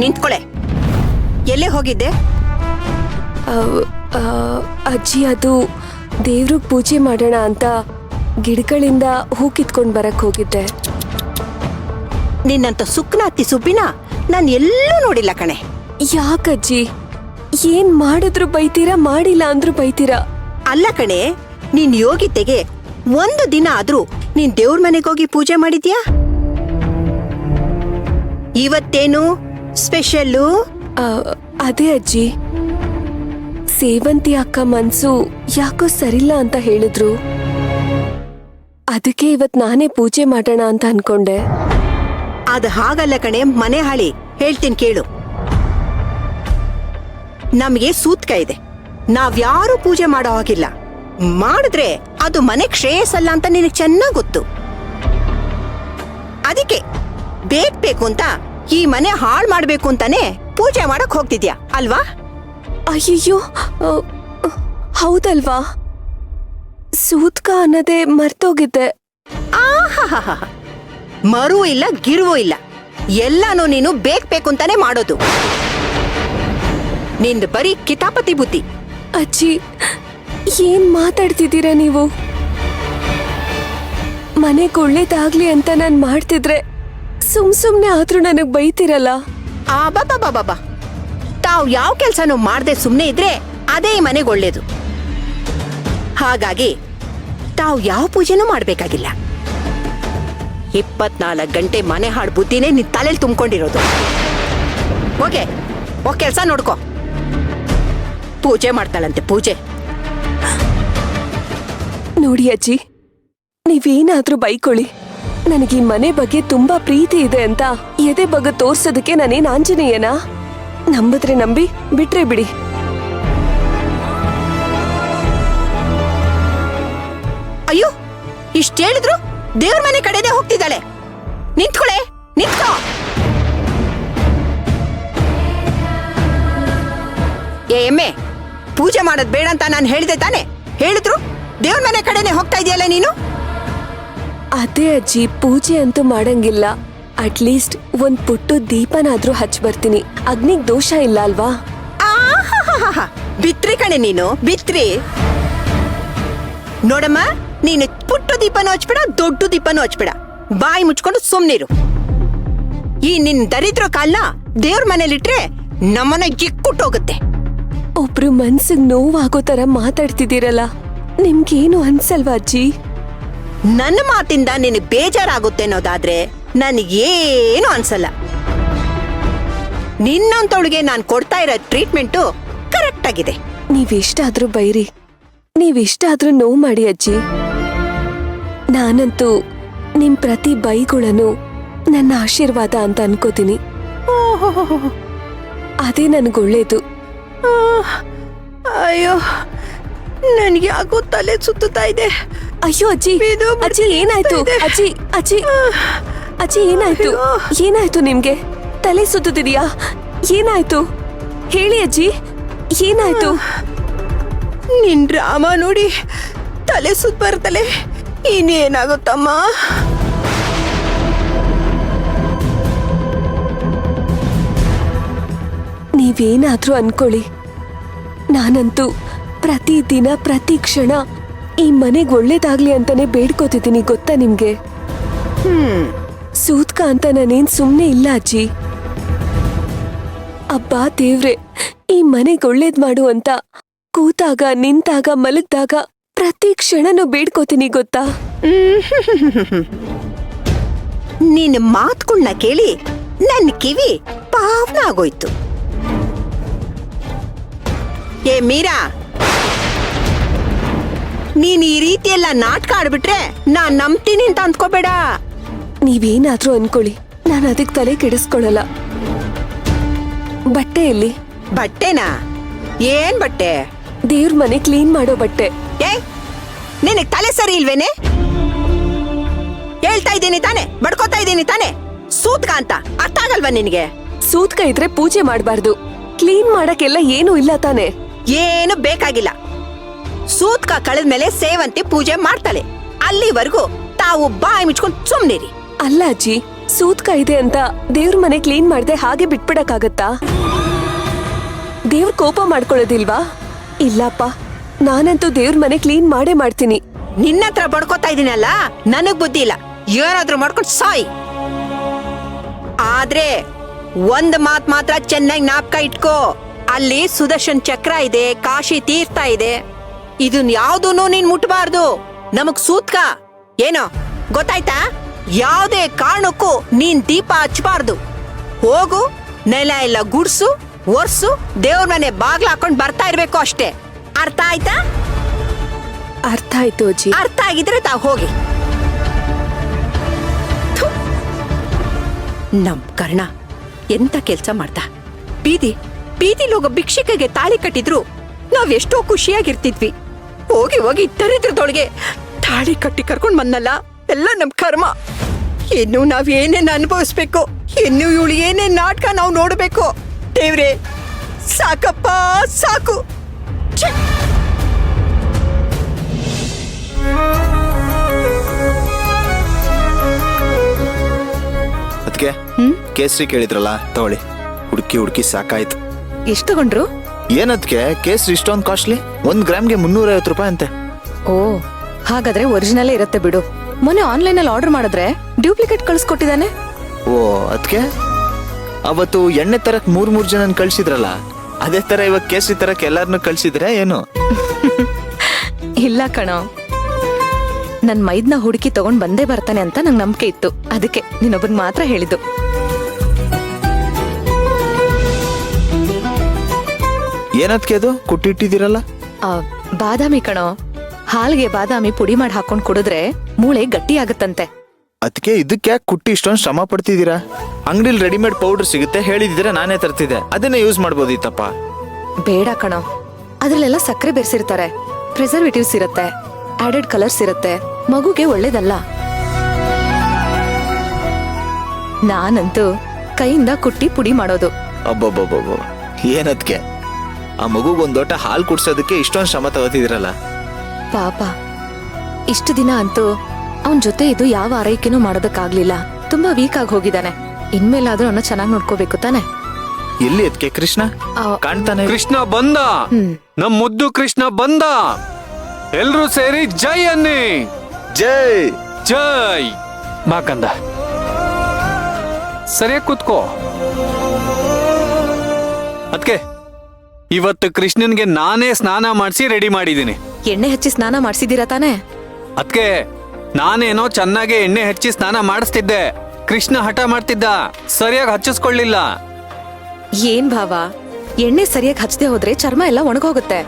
ನಿಂತ್ಕೊಳೆ. ಎಲ್ಲೇ ಹೋಗಿದ್ದೆ? ಅಜ್ಜಿ, ಅದು ದೇವ್ರಿಗೆ ಪೂಜೆ ಮಾಡೋಣ ಅಂತ ಗಿಡಗಳಿಂದ ಹೂ ಕಿತ್ಕೊಂಡು ಬರಕ್ ಹೋಗಿದ್ದೆ. ನಿನ್ನಂತ ಸುಕ್ನಾತಿ ಸುಬ್ಬಿನ ನಾನು ಎಲ್ಲೂ ನೋಡಿಲ್ಲ ಕಣೆ. ಯಾಕಜ್ಜಿ? ಏನ್ ಮಾಡಿದ್ರು ಬೈತೀರಾ, ಮಾಡಿಲ್ಲ ಅಂದ್ರೂ ಬೈತೀರಾ. ಅಲ್ಲ ಕಣೆ, ನೀನ್ ಯೋಗಿತೆಗೆ ಒಂದು ದಿನ ಆದ್ರೂ ನೀನ್ ದೇವ್ರ ಮನೆಗೋಗಿ ಪೂಜೆ ಮಾಡಿದ್ಯಾ? ಇವತ್ತೇನು ಸ್ಪೆಷಲ್ಲು? ಅದೇ ಅಜ್ಜಿ, ಸೇವಂತಿ ಅಕ್ಕ ಮನ್ಸು ಯಾಕೋ ಸರಿಲ್ಲ ಅಂತ ಹೇಳಿದ್ರು. ಅದಕ್ಕೆ ಇವತ್ ನಾನೇ ಪೂಜೆ ಮಾಡೋಣ ಅಂತ ಅನ್ಕೊಂಡೆ. ಅದ್ ಹಾಗಲ್ಲ ಕಣೆ, ಮನೆ ಹಾಳಿ. ಹೇಳ್ತೀನಿ ಕೇಳು. ನಮ್ಗೆ ಸೂತ್ಕ ಇದೆ. ನಾವ್ಯಾರೂ ಪೂಜೆ ಮಾಡೋ ಹಾಗಿಲ್ಲ. ಮಾಡಿದ್ರೆ ಅದು ಮನೆ ಶ್ರೇಯಸ್ಸಲ್ಲ ಅಂತ ನಿನಗೆ ಚೆನ್ನಾಗ್ ಗೊತ್ತು. ಅದಕ್ಕೆ ಬೇಕು ಅಂತ ಈ ಮನೆ ಹಾಳು ಮಾಡ್ಬೇಕು ಅಂತಾನೆ ಪೂಜೆ ಮಾಡಕ್ ಹೋಗ್ತಿದ್ಯಾ ಅಲ್ವಾ? ಅಯ್ಯಯ್ಯೋ, ಹೌದಲ್ವಾ? ಸೂತ್ಕ ಅನ್ನೋದೇ ಮರ್ತೋಗಿದ್ದೆ. ಆಹಾ, ಮರು ಇಲ್ಲ ಗಿರುವೂ ಇಲ್ಲ, ಎಲ್ಲಾನು ನೀನು ಬೇಕು ಅಂತಾನೆ ಮಾಡೋದು. ನಿಂದು ಬರೀ ಕಿತಾಪತಿ ಬುದ್ಧಿ. ಅಜ್ಜಿ, ಏನ್ ಮಾತಾಡ್ತಿದ್ದೀರಾ ನೀವು? ಮನೆಗೆ ಒಳ್ಳೇದಾಗ್ಲಿ ಅಂತ ನಾನ್ ಮಾಡ್ತಿದ್ರೆ ಸುಮ್ನೆ ಆದ್ರೂ ನನಗ್ ಬೈತಿರಲ್ಲ. ಬಾಬಾ, ತಾವ್ ಯಾವ ಕೆಲ್ಸನೂ ಮಾಡ್ದೆ ಸುಮ್ನೆ ಇದ್ರೆ ಅದೇ ಈ ಮನೆಗೆ ಒಳ್ಳೇದು. ಹಾಗಾಗಿ ತಾವ್ ಯಾವ ಪೂಜೆನೂ ಮಾಡ್ಬೇಕಾಗಿಲ್ಲ. 24 ಗಂಟೆ ಮನೆ ಹಾಳು ಬುದ್ಧಿನೇ ನಿನ್ ತಲೆಯಲ್ಲಿ ತುಂಬಿಕೊಂಡಿರೋದು. ಹೋಗೆ ಕೆಲ್ಸ ನೋಡ್ಕೋ. ಪೂಜೆ ಮಾಡ್ತಾಳಂತೆ, ಪೂಜೆ. ನೋಡಿ ಅಜ್ಜಿ, ನೀವೇನಾದ್ರೂ ಬೈಕೊಳ್ಳಿ, ನನಗೆ ಈ ಮನೆ ಬಗ್ಗೆ ತುಂಬಾ ಪ್ರೀತಿ ಇದೆ ಅಂತ ಎದೆ ಬಗ್ಗೆ ತೋರ್ಸೋದಕ್ಕೆ ನಾನೇನ್ ಆಂಜನೇಯನಾ? ನಂಬಿದ್ರೆ ನಂಬಿ, ಬಿಟ್ರೆ ಬಿಡಿ. ಅಯ್ಯೋ, ಇಷ್ಟ ಹೇಳಿದ್ರು ದೇವ್ರ ಮನೆ ಕಡೆನೆ ಹೋಗ್ತಿದ್ದಾಳೆ. ನಿಂತ್ಕೊಳೆ, ನಿಂತ್ಕೋ. ಎಮ್ಮೆ, ಪೂಜೆ ಮಾಡೋದ್ ಬೇಡ ಅಂತ ನಾನು ಹೇಳಿದೆ ತಾನೆ? ಹೇಳಿದ್ರು ದೇವ್ರ ಮನೆ ಕಡೆನೆ ಹೋಗ್ತಾ ಇದೆಯಲ್ಲ ನೀನು. ಅದೇ ಅಜ್ಜಿ, ಪೂಜೆ ಅಂತೂ ಮಾಡಂಗಿಲ್ಲ. ಅಟ್ಲೀಸ್ಟ್ ಒಂದ್ ಪುಟ್ಟು ದೀಪನಾದ್ರೂ ಹಚ್ ಬರ್ತೀನಿ. ಅಗ್ನಿಗ್ ದೋಷ ಇಲ್ಲ ಅಲ್ವಾ? ಬಿತ್ರಿ ಕಣೆ ನೀನು, ಬಿತ್ರಿ. ನೋಡಮ್ಮ, ನೀನು ಪುಟ್ಟು ದೀಪನೂ ಹಚ್ಬೇಡ, ದೊಡ್ಡ ದೀಪನೂ ಹಚ್ಬೇಡ. ಬಾಯಿ ಮುಚ್ಕೊಂಡು ಸುಮ್ನಿರು. ಈ ನಿನ್ ದರಿದ್ರ ಕಾಲ್ನ ದೇವ್ರ ಮನೇಲಿಟ್ರೆ ನಮ್ಮನ್ನ ಇಕ್ಕುಟ್ಟೋಗುತ್ತೆ. ಒಬ್ರು ಮನ್ಸಿಗೆ ನೋವಾಗೋ ತರ ಮಾತಾಡ್ತಿದ್ದೀರಲ್ಲ, ನಿಮ್ಗೇನು ಅನ್ಸಲ್ವಾ ಅಜ್ಜಿ? ನನ್ನ ಮಾತಿಂದ ನಿನಗೆ ಬೇಜಾರಾಗುತ್ತೆ ಅನ್ನೋದಾದ್ರೆ ನನಗೇನು ಅನ್ಸಲ್ಲ. ನಿನ್ನಂತವಳಿಗೆ ನಾನು ಕೊಡ್ತಾ ಇರೋ ಟ್ರೀಟ್ಮೆಂಟು ಕರೆಕ್ಟ್ ಆಗಿದೆ. ನೀವೆಷ್ಟಾದ್ರೂ ಬೈರಿ, ನೀವೆಷ್ಟಾದ್ರೂ ನೋವು ಮಾಡಿ ಅಜ್ಜಿ. ನಾನಂತೂ ನಿಮ್ ಪ್ರತಿ ಬೈಗಳನ್ನು ನನ್ನ ಆಶೀರ್ವಾದ ಅಂತ ಅನ್ಕೋತೀನಿ. ಅದೇ ನನ್ಗೊಳ್ಳೇದು. ಅಯ್ಯೋ, ನನ್ಗೆ ಯಾಕೋ ತಲೆ ಸುತ್ತಾ ಇದೆ. ಅಯ್ಯೋ ಅಜ್ಜಿ, ಅಜ್ಜಿ ಏನಾಯ್ತು? ಅಜ್ಜಿ ಅಜ್ಜಿ ಅಜ್ಜಿ ಏನಾಯ್ತು? ಏನಾಯ್ತು ನಿಮ್ಗೆ? ತಲೆ ಸುತ್ತಿದ್ಯಾ? ಏನಾಯ್ತು ಹೇಳಿ ಅಜ್ಜಿ, ಏನಾಯ್ತು? ನಿನ್ ಡ್ರಾಮ ನೋಡಿ ತಲೆ ಸುತ್ತ ಬರ್ತಲೆ. ಇನ್ನೇನಾಗುತ್ತಮ್ಮ? ನೀವೇನಾದ್ರೂ ಅನ್ಕೊಳ್ಳಿ, ನಾನಂತೂ ಪ್ರತಿದಿನ ಪ್ರತಿ ಕ್ಷಣ ಈ ಮನೆಗ್ ಒಳ್ಳೇದಾಗ್ಲಿ ಅಂತಾನೆ ಬೇಡ್ಕೋತಿದ್ದೀನಿ, ಗೊತ್ತಾ ನಿಮ್ಗೆ? ಸೂತ್ಕ ಅಂತ ನಾನೇನ್ ಸುಮ್ನೆ ಇಲ್ಲ ಅಜ್ಜಿ. ಅಬ್ಬಾ ದೇವ್ರೆ, ಈ ಮನೆಗ್ ಒಳ್ಳೇದ್ ಮಾಡು ಅಂತ ಕೂತಾಗ, ನಿಂತಾಗ, ಮಲಗ್ದಾಗ ಪ್ರತಿ ಕ್ಷಣನೂ ಬೇಡ್ಕೋತೀನಿ, ಗೊತ್ತಾ? ನಿನ್ನ ಮಾತುಗಳನ್ನ ಕೇಳಿ ನನ್ನ ಕಿವಿ ಪಾವನ ಆಗೋಯ್ತು. ಏ ಮೀರಾ, ನೀನ್ ಈ ರೀತಿಯೆಲ್ಲ ನಾಟಕ ಆಡ್ಬಿಟ್ರೆ ನಾನ್ ನಂಬ್ತೀನಿ ಅಂತ ಅಂದ್ಕೋಬೇಡ. ನೀವೇನಾದ್ರೂ ಅನ್ಕೊಳ್ಳಿ, ನಾನು ಅದಕ್ಕೆ ತಲೆ ಕೆಡಿಸ್ಕೊಳ್ಳಲ್ಲ. ಬಟ್ಟೆಯಲ್ಲಿ ಬಟ್ಟೆನಾ? ಏನ್ ಬಟ್ಟೆ? ದೇವ್ರ ಮನೆ ಕ್ಲೀನ್ ಮಾಡೋ ಬಟ್ಟೆ. ಏ, ನಿನಗ್ ತಲೆ ಸರಿ ಇಲ್ವೇನೆ? ಹೇಳ್ತಾ ಇದ್ದೀನಿ ತಾನೆ, ಬಡ್ಕೋತಾ ಇದ್ದೀನಿ ತಾನೆ. ಸೂತ್ಕ ಅಂತ ಅರ್ಥ ಆಗಲ್ವಾ ನಿನ್ಗೆ? ಸೂತ್ಕ ಇದ್ರೆ ಪೂಜೆ ಮಾಡಬಾರ್ದು. ಕ್ಲೀನ್ ಮಾಡಕ್ಕೆಲ್ಲ ಏನು ಇಲ್ಲ ತಾನೆ? ಏನು ಬೇಕಾಗಿಲ್ಲ. ಸೂತ್ಕ ಕಳೆದ್ಮೇಲೆ ಸೇವಂತಿ ಪೂಜೆ ಮಾಡ್ತಾಳೆ. ಅಲ್ಲಿವರೆಗೂ ತಾವು ಬಾಯಿ ಮುಚ್ಕೊಂಡು ಸುಮ್ನಿರಿ. ಅಲ್ಲ ಅಜ್ಜಿ, ಸೂತ್ಕ ಇದೆ ಅಂತ ದೇವ್ರ ಮನೆ ಕ್ಲೀನ್ ಮಾಡ್ದೆ ಹಾಗೆ ಬಿಟ್ಬಿಡಕ್ಕಾಗತ್ತಾ? ದೇವ್ರ ಕೋಪ ಮಾಡ್ಕೊಳ್ಳೋದಿಲ್ವಾ? ಇಲ್ಲಪ್ಪ, ನಾನಂತೂ ದೇವ್ರ ಮನೆ ಕ್ಲೀನ್ ಮಾಡೇ ಮಾಡ್ತೀನಿ. ನಿನ್ನ ಹತ್ರ ಬಡ್ಕೋತಾ ಇದೀನಲ್ಲ, ನನಗ್ ಬುದ್ಧಿ ಇಲ್ಲ. ಏನಾದ್ರೂ ಮಾಡ್ಕೊಂಡು ಸಾಯ್. ಆದ್ರೆ ಒಂದ್ ಮಾತ್ ಮಾತ್ರ ಚೆನ್ನಾಗಿ ಜ್ಞಾಪಕ ಇಟ್ಕೋ, ಅಲ್ಲಿ ಸುದರ್ಶನ್ ಚಕ್ರ ಇದೆ, ಕಾಶಿ ತೀರ್ಥ ಇದೆ. ಇದನ್ ಯಾವ್ದೂನು ನೀನ್ ಮುಟ್ಬಾರ್ದು. ನಮಗ್ ಸೂತ್ಕ ಏನೋ ಗೊತ್ತಾಯ್ತಾ? ಯಾವ್ದೇ ಕಾರಣಕ್ಕೂ ನೀನ್ ದೀಪ ಹಚ್ಬಾರ್ದು. ಹೋಗು, ನೆಲ ಎಲ್ಲ ಗುಡ್ಸು, ಒರ್ಸು, ದೇವ್ರ ಮನೆ ಬಾಗ್ಲ ಹಾಕೊಂಡ್ ಬರ್ತಾ ಇರ್ಬೇಕು ಅಷ್ಟೇ. ಅರ್ಥ ಆಯ್ತಾ? ಅರ್ಥ ಆಯ್ತು ಅಜ್ಜಿ. ಅರ್ಥ ಆಗಿದ್ರೆ ತಾವ್ ಹೋಗಿ. ಥು. ನಮ್ ಕರ್ಣ ಎಂತ ಕೆಲ್ಸ ಮಾಡ್ತಾ. ಬೀದಿಲಿ ಹೋಗೋ ಭಿಕ್ಷಿಕೆಗೆ ತಾಳಿ ಕಟ್ಟಿದ್ರು ನಾವ್ ಎಷ್ಟೋ ಖುಷಿಯಾಗಿರ್ತಿದ್ವಿ. ಹೋಗಿ ಹೋಗಿ ದರಿದ್ರದೊಳಗೆ ತಾಳಿ ಕಟ್ಟಿ ಕರ್ಕೊಂಡ್ ಬಂದಲ್ಲ, ಎಲ್ಲ ನಮ್ ಕರ್ಮ. ಇನ್ನು ನಾವ್ ಏನೇನ್ ಅನುಭವಿಸ್ಬೇಕು, ಇನ್ನು ಇವಳು ಏನೇನ್ ನಾಟಕ ನಾವ್ ನೋಡ್ಬೇಕು. ದೇವ್ರೆ ಸಾಕಪ್ಪ ಸಾಕು. ಛೆ! ಅದಕ್ಕೆ ಕೇಸರಿ ಕೇಳಿದ್ರಲ್ಲ, ತಗೊಳ್ಳಿ. ಹುಡುಕಿ ಸಾಕಾಯ್ತು. ಎಷ್ಟು ತಗೊಂಡ್ರು? ಏನದ್ಕೆ ಕೇಸರಿ ಇಷ್ಟೊಂದು ಕಾಸ್ಟ್ಲಿ? 1 ಗ್ರಾಮ್ಗೆ 350 ರೂಪಾಯಿ ಅಂತೆ. ಓ, ಹಾಗಾದ್ರೆ ಒರಿಜಿನಲ್ ಇರುತ್ತೆ ಬಿಡು. ಮೊನ್ನೆ ಆನ್ಲೈನ್ ಅಲ್ಲಿ ಆರ್ಡರ್ ಮಾಡಿದ್ರೆ ಡ್ಯೂಪ್ಲಿಕೇಟ್ ಕಳ್ಸ್ಕೊಟ್ಟಿದ್ದಾನೆ. ಓ, ಅದಕ್ಕೆ ಅವತ್ತು ಎಣ್ಣೆ ತರಕ್ 3 ಜನನ್ ಕಳ್ಸಿದ್ರಲ್ಲ, ಅದೇ ತರ ಇವಾಗ ಕೇಸರಿ ತರಕ್ ಎಲ್ಲಾರನ್ನು ಕಳ್ಸಿದ್ರೆ ಏನು? ಇಲ್ಲ ಕಣೋ, ನನ್ ಮೈದ್ನ ಹುಡುಕಿ ತಗೊಂಡ್ ಬಂದೇ ಬರ್ತಾನೆ ಅಂತ ನಂಗೆ ನಂಬಿಕೆ ಇತ್ತು. ಅದಕ್ಕೆ ನೀನೊಬ್ಬನ್ ಮಾತ್ರ ಹೇಳಿದ್ದು. ಏನದ್ಕೆ ಅದು ಕುಟ್ಟಿಟ್ಟಿದ್ದೀರಲ್ಲ? ಬಾದಾಮಿ ಕಣೋ. ಹಾಲ್ಗೆ ಬಾದಾಮಿ ಪುಡಿ ಮಾಡಿ ಹಾಕೊಂಡ್ ಕುಡಿದ್ರೆ ಮೂಳೆ ಗಟ್ಟಿ ಆಗತ್ತಂತೆ. ಅದಕ್ಕೆ ಇದಕ್ಕೆ ಕುಟ್ಟಿ ಇಷ್ಟೊಂದು ಶ್ರಮ ಪಡ್ತಿದ್ದೀರಾ? ಅಂಗಡಿಲಿ ರೆಡಿಮೇಡ್ ಪೌಡರ್ ಸಿಗುತ್ತೆ, ಹೇಳಿದಿದ್ರೆ ನಾನೇ ತರ್ತಿದ್ದೆ, ಅದನ್ನೇ ಯೂಸ್ ಮಾಡ್ಬೋದಿತ್ತಪ್ಪ. ಬೇಡ ಕಣೋ, ಅದ್ರಲ್ಲೆಲ್ಲ ಸಕ್ಕರೆ ಬೆರೆಸಿರ್ತಾರೆ, ಪ್ರಿಸರ್ವೇಟಿವ್ಸ್ ಇರುತ್ತೆ, ಆಡೆಡ್ ಕಲರ್ಸ್ ಇರುತ್ತೆ, ಮಗುಗೆ ಒಳ್ಳೇದಲ್ಲ. ನಾನಂತೂ ಕೈಯಿಂದ ಕುಟ್ಟಿ ಪುಡಿ ಮಾಡೋದು. ಅಬ್ಬಬ್ಬಬ್ಬ, ಏನದ್ಕೆ ಆ ಮಗುಗೊಂದ್ ಲೋಟ ಹಾಲು ಕುಡ್ಸೋದಕ್ಕೆ ಇಷ್ಟೊಂದು ಶ್ರಮ ತಗೋತಿದಿರಲ್ಲ? ಪಾಪ, ಇಷ್ಟು ದಿನ ಅಂತೂ ಅವನ್ ಜೊತೆ ಇದು ಯಾವ ಆರೈಕೆನೂ ಮಾಡೋದಕ್ಕಾಗ್ಲಿಲ್ಲ. ತುಂಬಾ ವೀಕ್ ಆಗಿ ಹೋಗಿದ್ದಾನೆ. ಇನ್ಮೇಲಾದ್ರೂ ಅವನ್ನ ಚೆನ್ನಾಗಿ ನೋಡ್ಕೋಬೇಕು ತಾನೆ. ಎಲ್ಲಿ ಅದಕ್ಕೆ ಕೃಷ್ಣ ಕಾಣ್ತಾನೆ? ಕೃಷ್ಣ ಬಂದ, ನಮ್ ಮುದ್ದು ಕೃಷ್ಣ ಬಂದ. ಎಲ್ರೂ ಸೇರಿ ಜೈ ಅನ್ನಿ. ಜೈ ಜೈ. ಮಾಕಂದ ಸರಿಯಾಗಿ ಕೂತ್ಕೋ. ಅದ್ಕೆ ಇವತ್ತು ಕೃಷ್ಣನ್ಗೆ ನಾನೇ ಸ್ನಾನ ಮಾಡಿಸಿ ರೆಡಿ ಮಾಡಿದ್ದೀನಿ. ಎಣ್ಣೆ ಹಚ್ಚಿ ಸ್ನಾನ ಮಾಡ್ಸಿದೀರಾ ತಾನೆ? ಅದ್ಕೆ ನಾನೇನೋ ಚೆನ್ನಾಗೆ ಎಣ್ಣೆ ಹಚ್ಚಿ ಸ್ನಾನ ಮಾಡಿಸ್ತಿದ್ದೆ. ಕೃಷ್ಣ ಹಠ ಮಾಡ್ತಿದ್ದ, ಸರಿಯಾಗಿ ಹಚ್ಚಿಸ್ಕೊಳ್ಳಿಲ್ಲ. ಏನ್ ಭಾವ, ಎಣ್ಣೆ ಸರಿಯಾಗಿ ಹಚ್ಚದೆ ಹೋದ್ರೆ ಚರ್ಮ ಎಲ್ಲ ಒಣಗೋಗುತ್ತೆ.